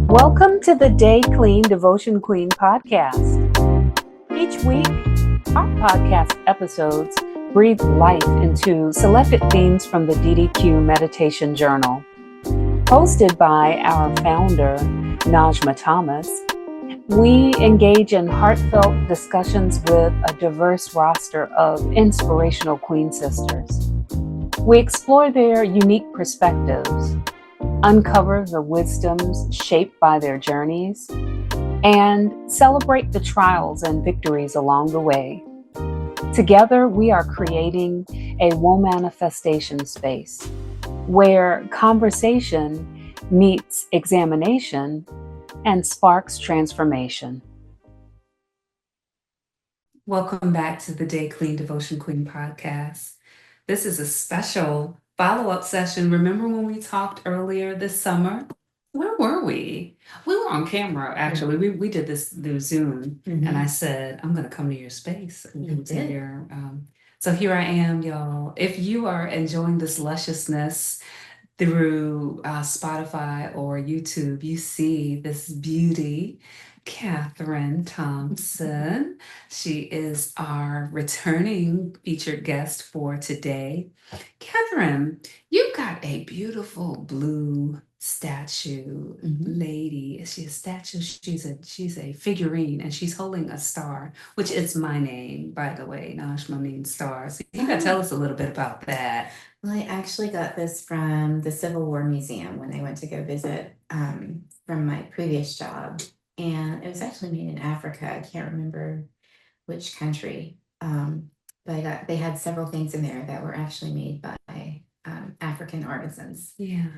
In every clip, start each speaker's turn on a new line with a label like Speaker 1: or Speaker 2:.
Speaker 1: Welcome to the Day Clean Devotion Queen podcast. Each week, our podcast episodes breathe life into selected themes from the DDQ Meditation Journal. Hosted by our founder, Najma Thomas, we engage in heartfelt discussions with a diverse roster of inspirational Queen Sisters. We explore their unique perspectives, uncover the wisdoms shaped by their journeys, and celebrate the trials and victories along the way. Together, we are creating a woe manifestation space where conversation meets examination and sparks transformation.
Speaker 2: Welcome back to the Day Clean Devotion Queen podcast. This is a special follow-up session. Remember when we talked earlier this summer? Where were we? We were on camera, actually. We did this through Zoom, and I said, I'm going to come to your space. And come to your, so here I am, y'all. If you are enjoying this lusciousness through Spotify or YouTube, you see this beauty, Kathryn Thompson. She is our returning featured guest for today. Kathryn, you've got a beautiful blue statue lady. Is she a statue? She's a figurine, and she's holding a star, which is my name, by the way. Najma means stars. You gotta tell us a little bit about that.
Speaker 3: Well, I actually got this from the Civil War Museum when I went to go visit from my previous job. And it was actually made in Africa. I can't remember which country. But they had several things in there that were actually made by African artisans.
Speaker 2: Yeah.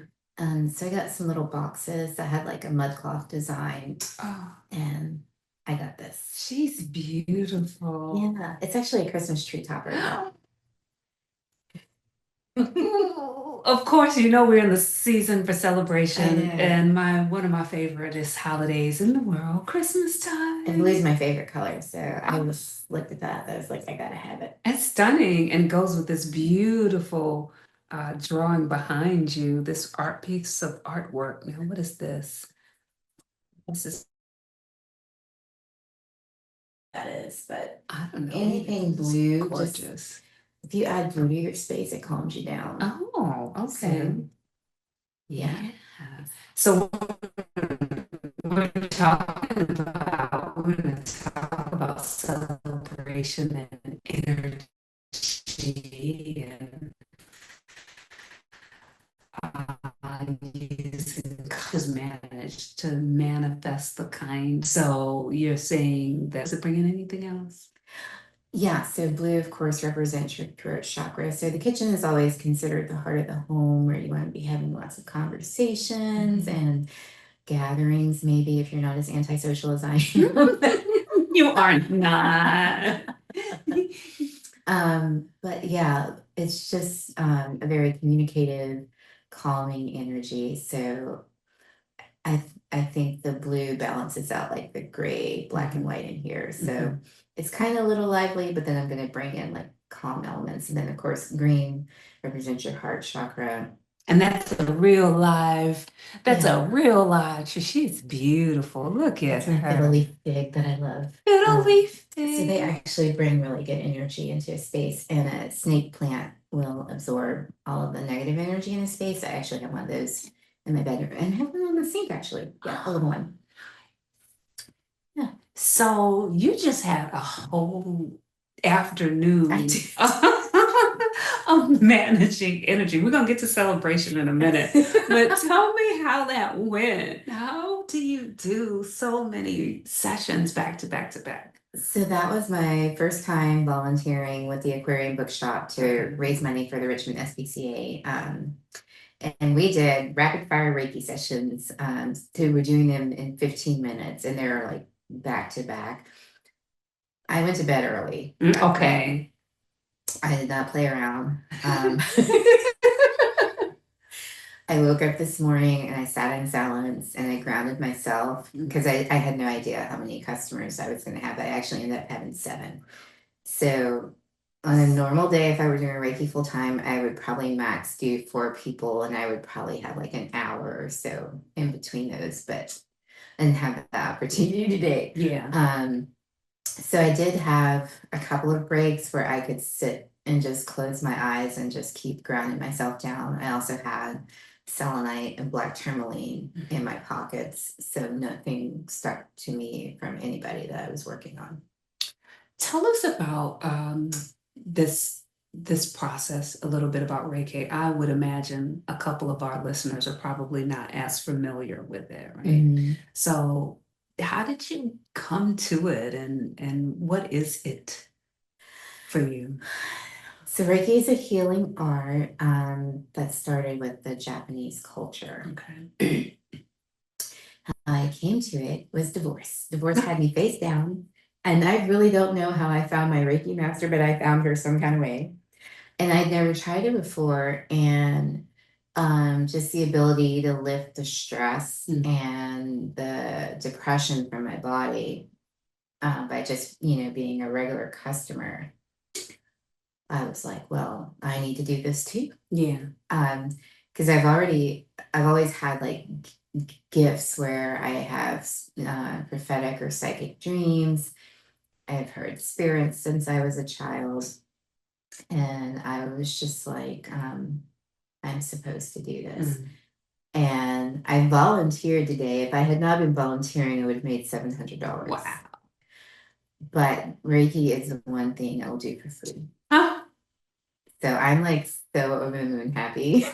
Speaker 3: So I got some little boxes that had like a mudcloth design. And I got this.
Speaker 2: She's beautiful.
Speaker 3: Yeah, it's actually a Christmas tree topper.
Speaker 2: Of course, you know we're in the season for celebration, and one of my favorite holidays in the world, Christmas time.
Speaker 3: And blue's my favorite color, so I just looked at that. I was like, I gotta have it.
Speaker 2: It's stunning and goes with this beautiful drawing behind you. This art piece of artwork. Now, what is this? This is.
Speaker 3: That is, but
Speaker 2: I don't know.
Speaker 3: Anything blue,
Speaker 2: gorgeous.
Speaker 3: If you add blue to your space, it calms you down.
Speaker 2: Oh, okay.
Speaker 3: So, yeah.
Speaker 2: So we're talking about celebration and energy and using colors managed to manifest the kind. So you're saying that, does it bring in anything else?
Speaker 3: Yeah, so blue, of course, represents your throat chakra. So the kitchen is always considered the heart of the home where you want to be having lots of conversations and gatherings, maybe if you're not as antisocial as I am.
Speaker 2: You are not.
Speaker 3: But yeah, it's just a very communicative, calming energy. So I think the blue balances out like the gray, black and white in here. So it's kind of a little lively, but then I'm going to bring in like calm elements. And then of course, green represents your heart chakra.
Speaker 2: And that's a real live she's beautiful. Look at her.
Speaker 3: Fiddle leaf fig that I love.
Speaker 2: Fiddle leaf fig.
Speaker 3: So they actually bring really good energy into a space, and a snake plant will absorb all of the negative energy in a space. I actually have one of those in my bedroom and have one on the sink actually. Yeah, a little one. Yeah.
Speaker 2: So you just had a whole afternoon of managing energy. We're gonna get to celebration in a minute, but tell me how that went. How do you do so many sessions back to back to back?
Speaker 3: So that was my first time volunteering with the Aquarium Bookshop to raise money for the Richmond SPCA. And we did rapid fire Reiki sessions. So we're doing them in 15 minutes, and they're like back to back. I went to bed early.
Speaker 2: Okay.
Speaker 3: I did not play around. I woke up this morning and I sat in silence and I grounded myself because I had no idea how many customers I was going to have. I actually ended up having 7. So on a normal day, if I were doing Reiki full time, I would probably max do 4 people, and I would probably have like an hour or so in between those. But and have the opportunity today.
Speaker 2: Yeah.
Speaker 3: So I did have a couple of breaks where I could sit and just close my eyes and just keep grounding myself down. I also had selenite and black tourmaline in my pockets, so nothing stuck to me from anybody that I was working on.
Speaker 2: Tell us about this process, a little bit about Reiki. I would imagine a couple of our listeners are probably not as familiar with it, right?
Speaker 3: Mhm.
Speaker 2: So how did you come to it, and what is it for you?
Speaker 3: So Reiki is a healing art that started with the Japanese culture.
Speaker 2: Okay.
Speaker 3: I came to it was divorce. Divorce had me face down, and I really don't know how I found my Reiki master, but I found her some kind of way. And I'd never tried it before, and just the ability to lift the stress and the depression from my body by just being a regular customer. I was like, well, I need to do this too.
Speaker 2: Yeah.
Speaker 3: Because I've always had like gifts where I have prophetic or psychic dreams. I've heard spirits since I was a child. And I was just like, I'm supposed to do this. And I volunteered today. If I had not been volunteering, I would have made $700.
Speaker 2: Wow.
Speaker 3: But Reiki is the one thing I'll do for free.
Speaker 2: Huh?
Speaker 3: So I'm like so over the moon happy.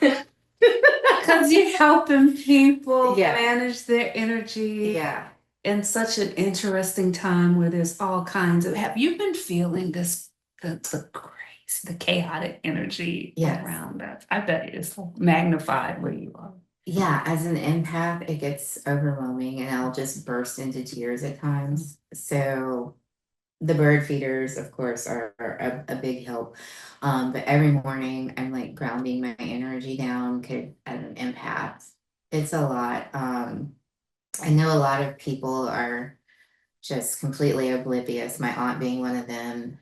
Speaker 2: Because you're helping people
Speaker 3: Yeah.
Speaker 2: manage their energy.
Speaker 3: Yeah.
Speaker 2: In such an interesting time where there's all kinds of, have you been feeling this, the crazy, the chaotic energy
Speaker 3: Yes.
Speaker 2: around us? I bet it's magnified where you are.
Speaker 3: Yeah, as an empath, it gets overwhelming and I'll just burst into tears at times. So the bird feeders, of course, are a big help. But every morning I'm like grounding my energy down 'cause as an empath. It's a lot. I know a lot of people are just completely oblivious. My aunt being one of them.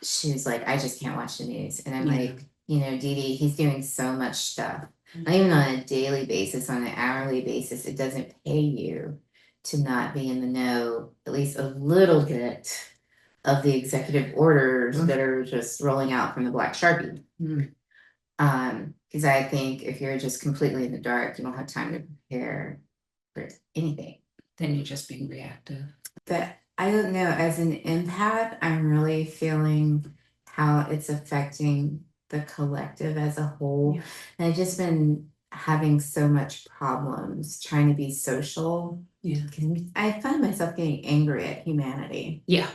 Speaker 3: She's like, I just can't watch the news. And I'm
Speaker 2: Yeah.
Speaker 3: like, Dee Dee, he's doing so much stuff. Not even on a daily basis, on an hourly basis. It doesn't pay you to not be in the know, at least a little bit of the executive orders that are just rolling out from the Black Sharpie. Because I think if you're just completely in the dark, you don't have time to prepare for anything.
Speaker 2: Then you're just being reactive.
Speaker 3: But I don't know, as an empath, I'm really feeling how it's affecting the collective as a whole.
Speaker 2: Yeah.
Speaker 3: And I've just been having so much problems trying to be social.
Speaker 2: Yeah.
Speaker 3: I find myself getting angry at humanity.
Speaker 2: Yeah.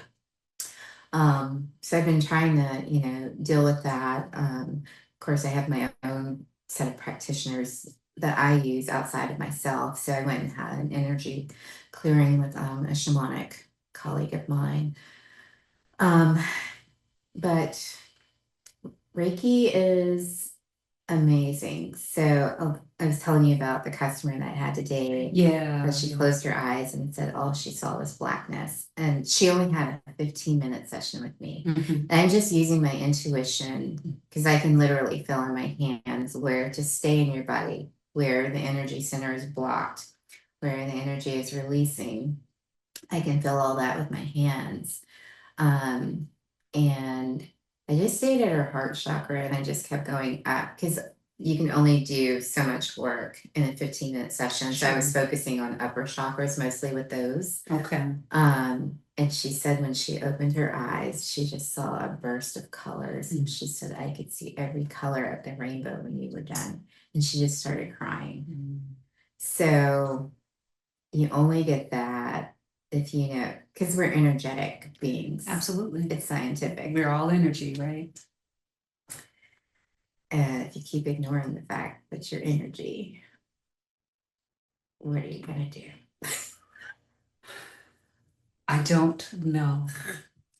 Speaker 3: So I've been trying to, deal with that. Of course, I have my own set of practitioners that I use outside of myself. So I went and had an energy clearing with a shamanic colleague of mine. But Reiki is amazing. So I was telling you about the customer that I had today.
Speaker 2: Yeah.
Speaker 3: That she closed her eyes and said all she saw was blackness. And she only had a 15-minute session with me. And I'm just using my intuition because I can literally feel in my hands where to stay in your body, where the energy center is blocked, where the energy is releasing. I can feel all that with my hands. And I just stayed at her heart chakra and I just kept going up because you can only do so much work in a 15-minute session. So I was focusing on upper chakras mostly with those.
Speaker 2: Okay.
Speaker 3: And she said when she opened her eyes, she just saw a burst of colors. And she said, I could see every color of the rainbow when you were done. And she just started crying. So you only get that if because we're energetic beings.
Speaker 2: Absolutely.
Speaker 3: It's scientific.
Speaker 2: We're all energy, right?
Speaker 3: If you keep ignoring the fact that you're energy, what are you gonna do?
Speaker 2: I don't know.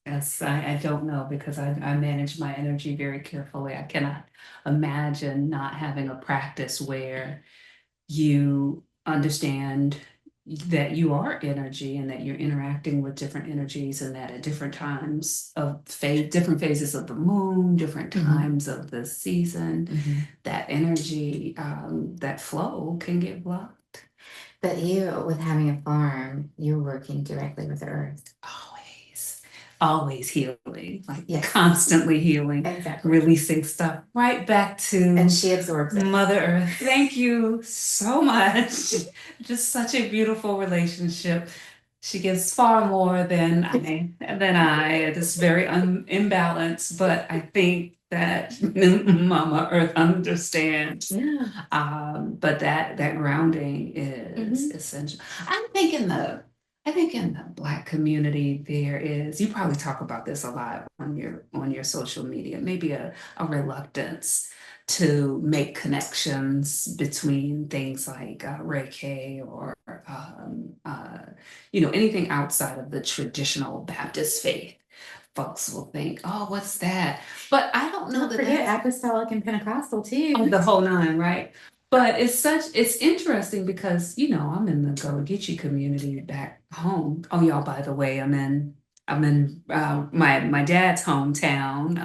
Speaker 2: Yes, I don't know because I manage my energy very carefully. I cannot imagine not having a practice where you understand that you are energy and that you're interacting with different energies and that at different times of different phases of the moon, different times of the season, that energy, that flow can get blocked.
Speaker 3: But you, with having a farm, you're working directly with the earth.
Speaker 2: Always healing, like
Speaker 3: Yes.
Speaker 2: constantly healing,
Speaker 3: Exactly.
Speaker 2: releasing stuff right back to
Speaker 3: And she absorbs it.
Speaker 2: Mother Earth. Thank you so much. Just such a beautiful relationship. She gives far more than I. It's very imbalanced, but I think that Mama Earth understands.
Speaker 3: Yeah.
Speaker 2: But that grounding is essential. I think in the Black community there is, you probably talk about this a lot on your social media, maybe a reluctance to make connections between things like Reiki or anything outside of the traditional Baptist faith. Folks will think, oh, what's that? But I don't know
Speaker 3: Don't
Speaker 2: that
Speaker 3: forget
Speaker 2: that's
Speaker 3: apostolic and Pentecostal too.
Speaker 2: the whole nine, right? But it's interesting because, I'm in the Gullah Geechee community back home. Oh, y'all, by the way, I'm in my dad's hometown,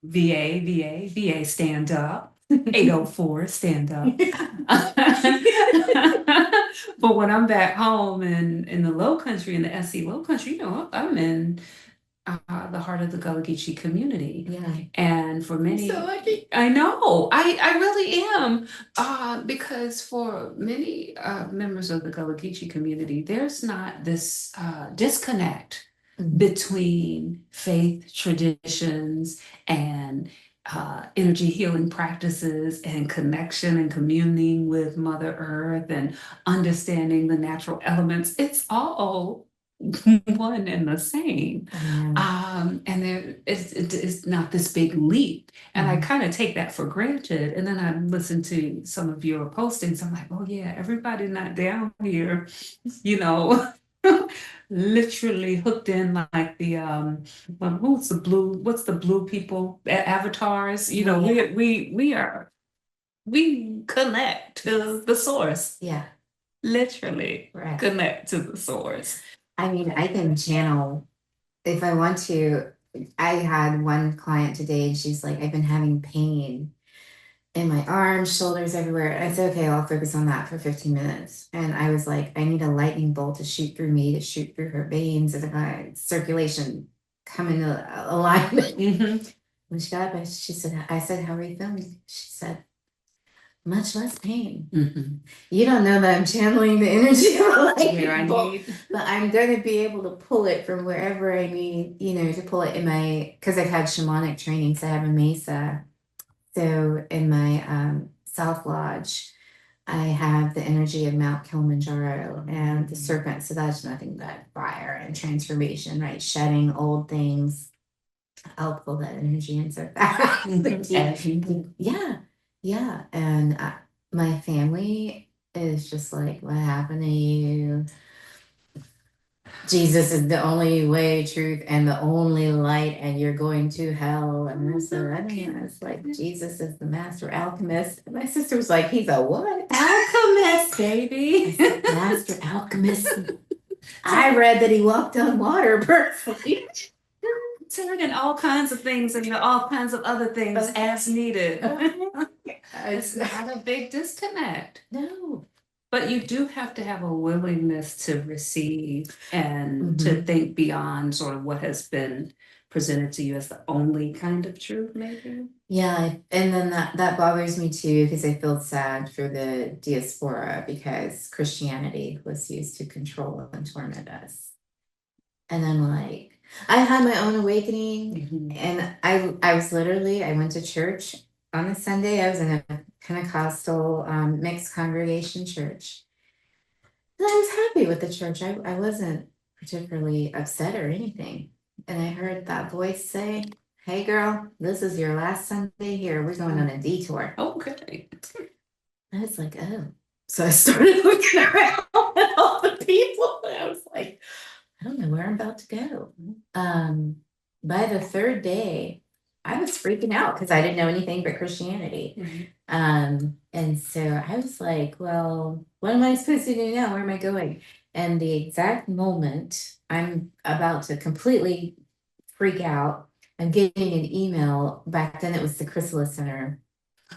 Speaker 2: VA, stand up. 804, stand up. But when I'm back home in the Low Country, in the SC Low Country, I'm in the heart of the Gullah Geechee community.
Speaker 3: Yeah.
Speaker 2: And for many,
Speaker 3: so lucky.
Speaker 2: I know, I really am. Because for many members of the Gullah Geechee community, there's not this disconnect between faith traditions and energy healing practices and connection and communing with Mother Earth and understanding the natural elements. It's all one and the same. And it's not this big leap. And I kind of take that for granted. And then I listen to some of your postings. I'm like, oh yeah, everybody not down here, literally hooked in like the what's the blue people, avatars, we connect to the source.
Speaker 3: Yeah.
Speaker 2: Literally
Speaker 3: Right.
Speaker 2: connect to the source.
Speaker 3: I mean, I can channel if I want to. I had one client today and she's like, I've been having pain in my arms, shoulders, everywhere. I said, okay, I'll focus on that for 15 minutes. And I was like, I need a lightning bolt to shoot through me, to shoot through her veins, and my circulation come into alignment. When she got up, she said, I said, how are you feeling? She said, much less pain. You don't know that I'm channeling the energy of a lightning bolt, but I'm going to be able to pull it from wherever I need, to pull it in because I've had shamanic training, so I have a mesa. So in my South Lodge, I have the energy of Mount Kilimanjaro and the serpent. So that's nothing but fire and transformation, right? Shedding old things. I'll pull that energy in so fast. Yeah. And my family is just like, what happened to you? Jesus is the only way, truth, and the only light, and you're going to hell. And so I don't know, it's like Jesus is the master alchemist. And my sister was like, he's a what?
Speaker 2: Alchemist, baby.
Speaker 3: Said, master alchemist. I read that he walked on water personally.
Speaker 2: Turning all kinds of things into all kinds of other things as needed. It's not a big disconnect.
Speaker 3: No.
Speaker 2: But you do have to have a willingness to receive and to think beyond sort of what has been presented to you as the only kind of truth, maybe.
Speaker 3: Yeah, and then that bothers me too, because I feel sad for the diaspora, because Christianity was used to control and torment us. And then I had my own awakening, and I was literally, I went to church on a Sunday. I was in a Pentecostal mixed congregation church. And I was happy with the church. I wasn't particularly upset or anything. And I heard that voice say, hey girl, this is your last Sunday here. We're going on a detour.
Speaker 2: Okay.
Speaker 3: I was like, oh. So I started looking around at all the people, and I was like, I don't know where I'm about to go. By the third day, I was freaking out because I didn't know anything but Christianity. And so I was like, well, what am I supposed to do now? Where am I going? And the exact moment I'm about to completely freak out, I'm getting an email. Back then it was the Chrysalis Center.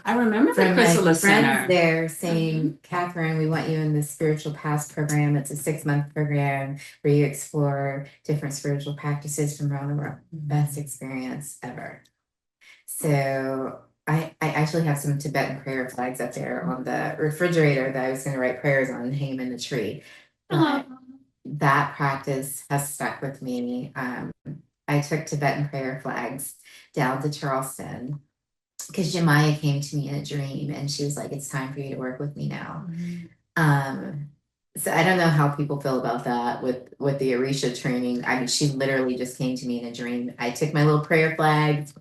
Speaker 2: I remember the
Speaker 3: from my
Speaker 2: Chrysalis
Speaker 3: friends
Speaker 2: Center.
Speaker 3: there saying, Kathryn, we want you in the Spiritual Path program. It's a 6-month program where you explore different spiritual practices from around the world. Best experience ever. So I actually have some Tibetan prayer flags up there on the refrigerator that I was going to write prayers on and hang them in the tree. But that practice has stuck with me. I took Tibetan prayer flags down to Charleston because Jemaya came to me in a dream and she was like, it's time for you to work with me now. So I don't know how people feel about that with the Orisha training. I mean, she literally just came to me in a dream. I took my little prayer flags,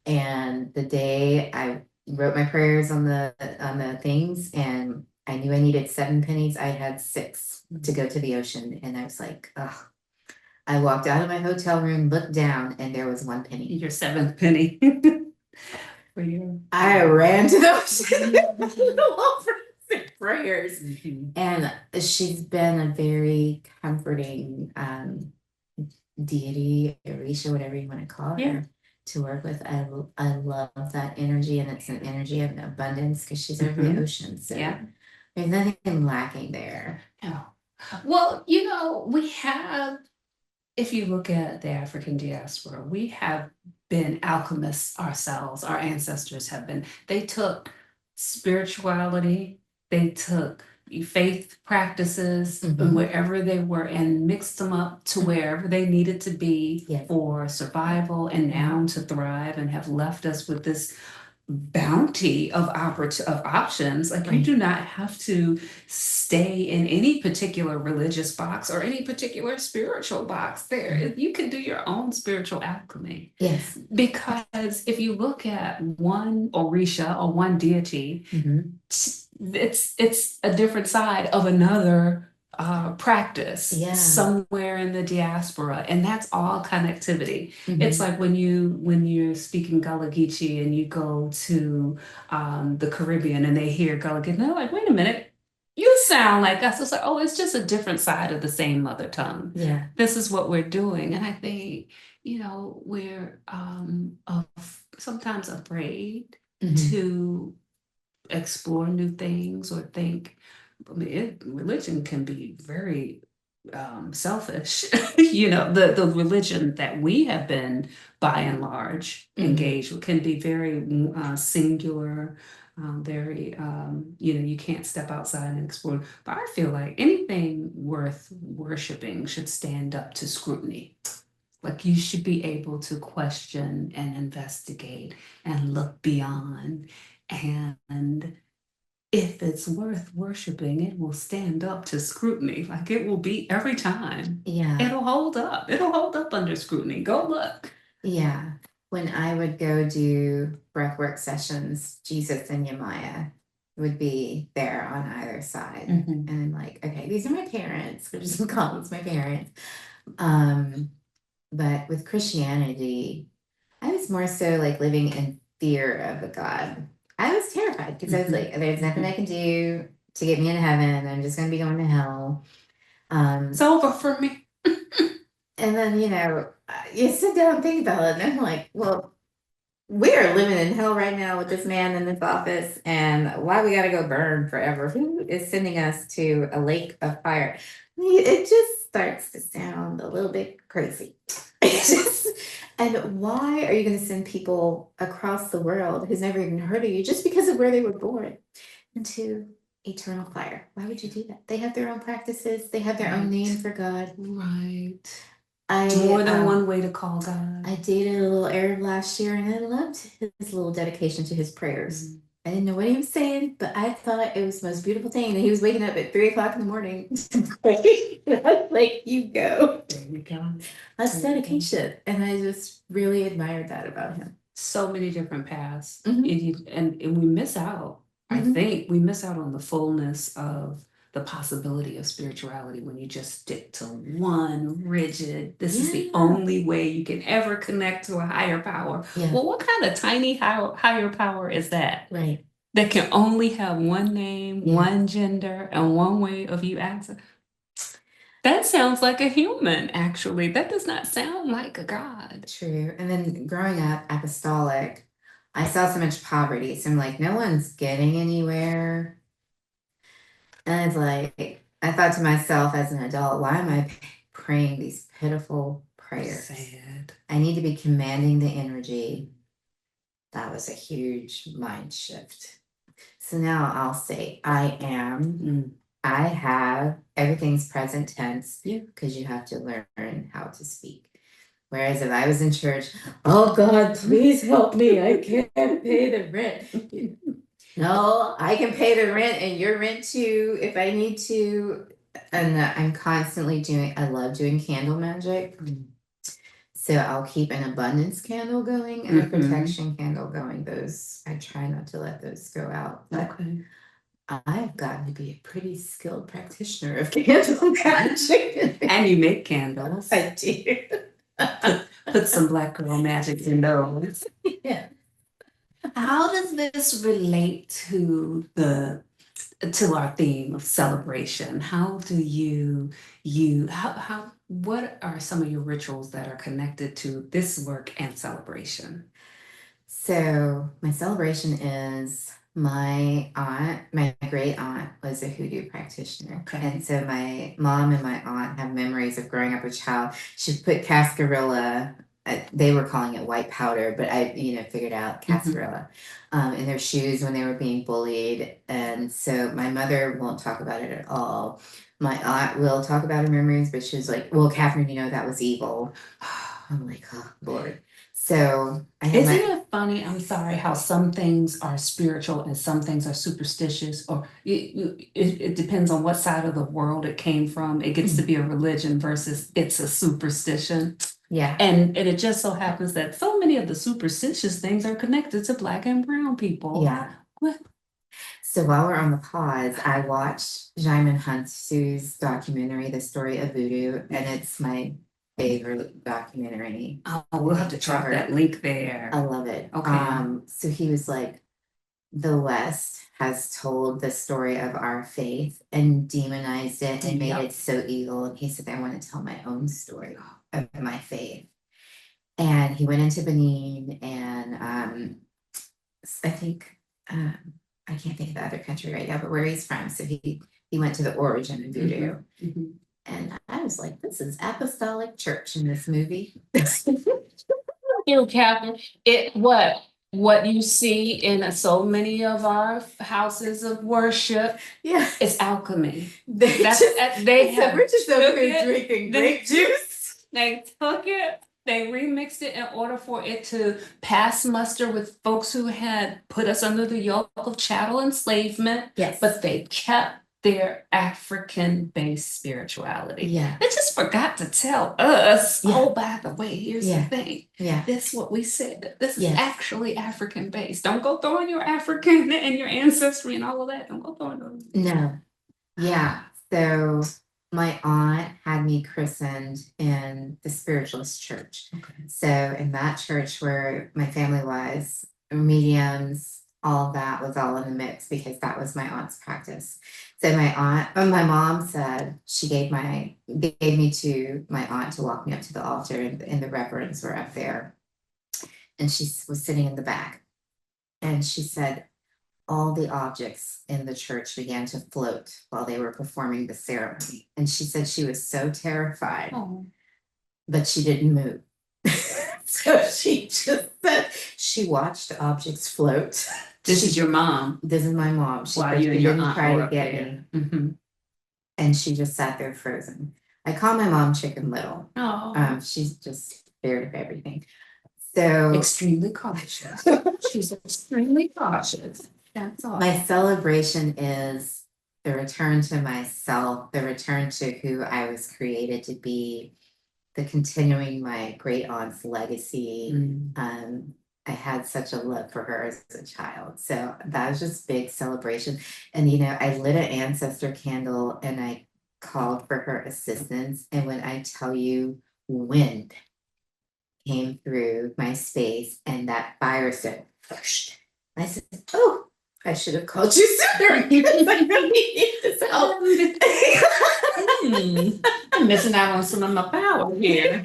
Speaker 3: and the day I wrote my prayers on the things, and I knew I needed 7 pennies. I had 6 to go to the ocean, and I was like, ugh. I walked out of my hotel room, looked down, and there was 1 penny.
Speaker 2: Your 7th penny. For you.
Speaker 3: I ran to the ocean for prayers. And she's been a very comforting deity, Orisha, whatever you want to call her, to work with. I love that energy, and it's an energy of abundance because she's over the ocean. So there's nothing lacking there.
Speaker 2: Yeah. Well, you know, we have, if you look at the African diaspora, we have been alchemists ourselves. Our ancestors have been. They took spirituality, they took faith practices wherever they were and mixed them up to wherever they needed to be for survival and now to thrive, and have left us with this bounty of options. Like, you do not have to stay in any particular religious box or any particular spiritual box. There, you can do your own spiritual alchemy.
Speaker 3: Yes.
Speaker 2: Because if you look at one Orisha or one deity, it's a different side of another practice somewhere in the diaspora, and that's all connectivity. It's like when you're speaking Gullah Geechee and you go to the Caribbean and they hear Gullah Geechee, and they're like, wait a minute, you sound like us. It's like, oh, it's just a different side of the same mother tongue.
Speaker 3: Yeah.
Speaker 2: This is what we're doing. And I think, you know, we're sometimes afraid to explore new things or think. I mean, religion can be very selfish. You know, the religion that we have been, by and large, engaged with can be very singular, very, you know, you can't step outside and explore. But I feel like anything worth worshiping should stand up to scrutiny. Like, you should be able to question and investigate and look beyond. And if it's worth worshiping, it will stand up to scrutiny. Like, it will be every time.
Speaker 3: Yeah.
Speaker 2: It'll hold up. It'll hold up under scrutiny. Go look.
Speaker 3: Yeah. When I would go do breathwork sessions, Jesus and Yemaya would be there on either side. And I'm like, okay, these are my parents. We're just gonna call these my parents. But with Christianity, I was more so like living in fear of a God. I was terrified because I was like, there's nothing I can do to get me into heaven. I'm just going to be going to hell.
Speaker 2: It's over for me.
Speaker 3: And then, you know, you sit down and think about it, and I'm like, well, we're living in hell right now with this man in this office, and why we got to go burn forever? Who is sending us to a lake of fire? It just starts to sound a little bit crazy. And why are you going to send people across the world who's never even heard of you just because of where they were born into eternal fire? Why would you do that? They have their own practices. They have their own name for God.
Speaker 2: Right. More than one way to call God.
Speaker 3: I dated a little Arab last year, and I loved his little dedication to his prayers. I didn't know what he was saying, but I thought it was the most beautiful thing. And he was waking up at 3 o'clock in the morning to pray. I was like, you go.
Speaker 2: There you go.
Speaker 3: That's dedication. And I just really admired that about him.
Speaker 2: So many different paths. And we miss out. I think we miss out on the fullness of the possibility of spirituality when you just stick to one rigid, this is the only way you can ever connect to a higher power. Well, what kind of tiny higher power is that?
Speaker 3: Right.
Speaker 2: That can only have one name, one gender, and one way of you acting. That sounds like a human, actually. That does not sound like a God.
Speaker 3: True. And then growing up apostolic, I saw so much poverty. So I'm like, no one's getting anywhere. And it's like, I thought to myself as an adult, why am I praying these pitiful prayers?
Speaker 2: Sad.
Speaker 3: I need to be commanding the energy. That was a huge mind shift. So now I'll say, I am, I have, everything's present tense because you have to learn how to speak. Whereas if I was in church, oh God, please help me. I can't pay the rent. No, I can pay the rent and your rent too if I need to. And I'm constantly doing, I love doing candle magic. So I'll keep an abundance candle going and a protection candle going. Those, I try not to let those go out. But I've gotten to be a pretty skilled practitioner of candle magic.
Speaker 2: And you make candles.
Speaker 3: I do.
Speaker 2: Put some black girl magic in those.
Speaker 3: Yeah.
Speaker 2: How does this relate to our theme of celebration? How do what are some of your rituals that are connected to this work and celebration?
Speaker 3: So my celebration is my great aunt was a hoodoo practitioner.
Speaker 2: Okay.
Speaker 3: And so my mom and my aunt have memories of growing up a child. She put cascarilla, they were calling it white powder, but I, figured out cascarilla in their shoes when they were being bullied. And so my mother won't talk about it at all. My aunt will talk about her memories, but she was like, well, Kathryn, that was evil. I'm like, oh, Lord. So
Speaker 2: Isn't it funny? I'm sorry, how some things are spiritual and some things are superstitious, or it depends on what side of the world it came from. It gets to be a religion versus it's a superstition.
Speaker 3: Yeah.
Speaker 2: And it just so happens that so many of the superstitious things are connected to Black and brown people.
Speaker 3: Yeah.
Speaker 2: What?
Speaker 3: So while we're on the pause, I watched Jaimin Hunsu's documentary, The Story of Voodoo, and it's my favorite documentary.
Speaker 2: Oh, we'll have to drop that link there.
Speaker 3: I love it.
Speaker 2: Okay.
Speaker 3: So he was like, the West has told the story of our faith and demonized it and made it so evil. And he said, I want to tell my own story of my faith. And he went into Benin and I think I can't think of the other country right now, but where he's from. So he went to the origin of voodoo. And I was like, this is apostolic church in this movie.
Speaker 2: You, Kathryn, what you see in so many of our houses of worship, is alchemy.
Speaker 3: We're just over here drinking grape juice.
Speaker 2: They took it, they remixed it in order for it to pass muster with folks who had put us under the yoke of chattel enslavement.
Speaker 3: Yes.
Speaker 2: But they kept their African-based spirituality.
Speaker 3: Yeah.
Speaker 2: They just forgot to tell us, oh, by the way, here's the thing.
Speaker 3: Yeah.
Speaker 2: This is what we said. This is actually African-based. Don't go throwing your African and your ancestry and all of that. Don't go throwing those.
Speaker 3: No. Yeah. So my aunt had me christened in the spiritualist church. Okay. So in that church where my family was, mediums, all of that was all in the mix because that was my aunt's practice. So my mom said she gave me to my aunt to walk me up to the altar, and the reverends were up there. And she was sitting in the back. And she said, all the objects in the church began to float while they were performing the ceremony. And she said she was so terrified, but she didn't move. So she just said she watched objects float.
Speaker 2: This is your mom.
Speaker 3: This is my mom. She didn't try to get me. And she just sat there frozen. I call my mom Chicken Little. She's just scared of everything. So
Speaker 2: extremely cautious. She's extremely cautious. That's all.
Speaker 3: My celebration is the return to myself, the return to who I was created to be, the continuing my great aunt's legacy. I had such a love for her as a child. So that was just big celebration. And, I lit an ancestor candle and I called for her assistance. And when I tell you, wind came through my space and that fire said, "Whoosh." I said, oh, I should have called you sooner because I really need this help.
Speaker 2: I'm missing out on some of my power here.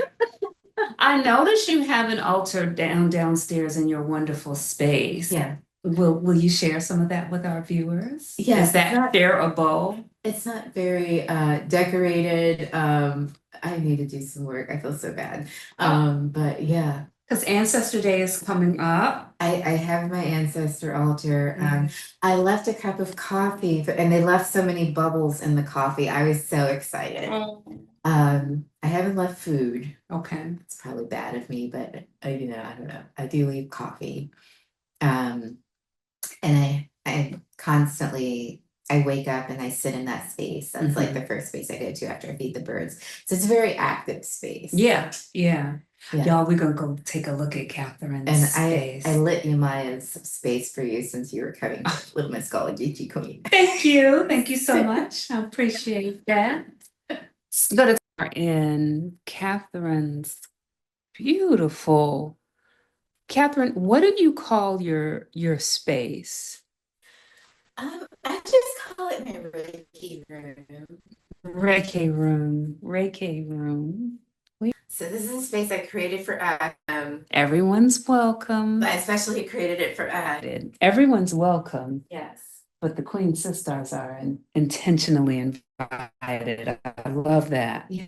Speaker 2: I noticed you have an altar downstairs in your wonderful space.
Speaker 3: Yeah.
Speaker 2: Will you share some of that with our viewers?
Speaker 3: Yeah,
Speaker 2: Is that shareable?
Speaker 3: It's not very decorated. I need to do some work. I feel so bad. But yeah.
Speaker 2: Because Ancestor Day is coming up.
Speaker 3: I have my ancestor altar. I left a cup of coffee, and they left so many bubbles in the coffee. I was so excited. I haven't left food.
Speaker 2: Okay.
Speaker 3: It's probably bad of me, but I don't know. I do leave coffee. And I constantly, I wake up and I sit in that space. That's like the first space I go to after I feed the birds. So it's a very active space.
Speaker 2: Yeah.
Speaker 3: Yeah.
Speaker 2: Y'all, we're gonna go take a look at Kathryn's space.
Speaker 3: I lit Maya's space for you since you were coming, Little Miss Gigi Queen.
Speaker 2: Thank you so much. I appreciate that. Go to in Kathryn's beautiful. Kathryn, what do you call your space?
Speaker 3: I just call it my Reiki room.
Speaker 2: Reiki room.
Speaker 3: So this is a space I created for
Speaker 2: Everyone's welcome.
Speaker 3: I especially created it for
Speaker 2: Everyone's welcome.
Speaker 3: Yes.
Speaker 2: But the Queen Sisters are intentionally invited. I love that.
Speaker 3: Yeah.